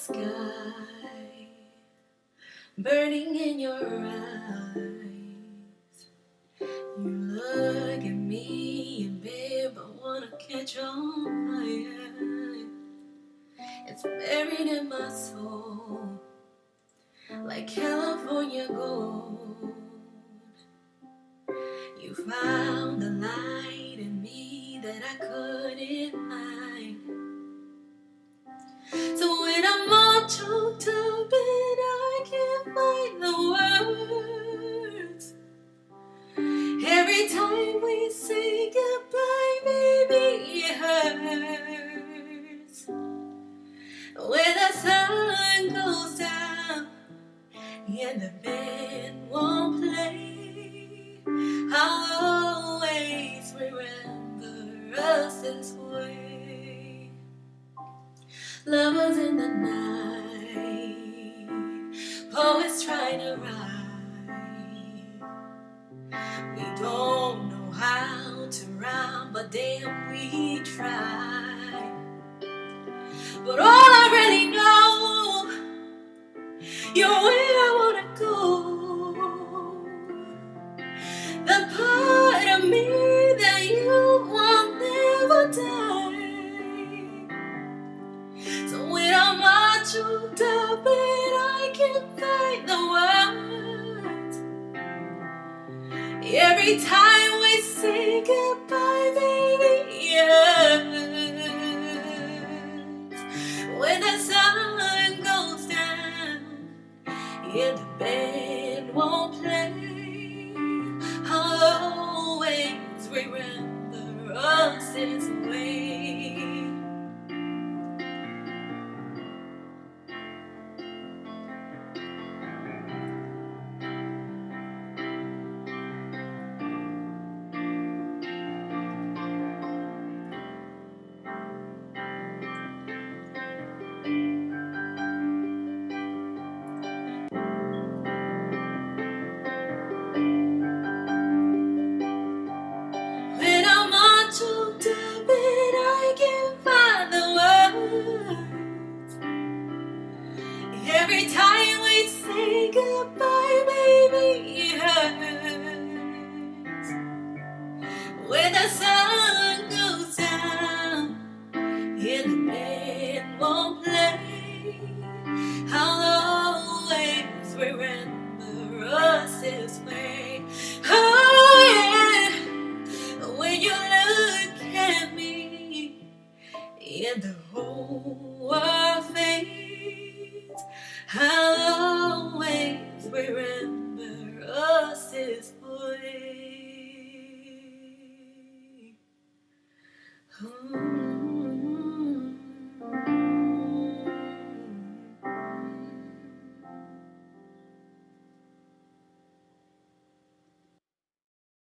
sky burning in your eyes. You look at me and babe, I wanna catch on fire. It's buried in my soul like California gold. You found the light in me that I couldn't hide. So when I'm all choked up and I can't find the words, every time we say goodbye, baby, it hurts. When the sun goes down and the band won't play, I'll always remember us this way. Lovers in the night, poets trying to write. We don't know how to rhyme, but damn, we try. But all I really know, you're where I wanna go. The part of me that you want never die. So when I'm all choked up and I can't find the words, every time we say goodbye, baby, yes. When the sun goes down and the band won't play, I'll always remember us this way. Choked up and I can't find the words. Every time we say goodbye, baby, it hurts. When the sun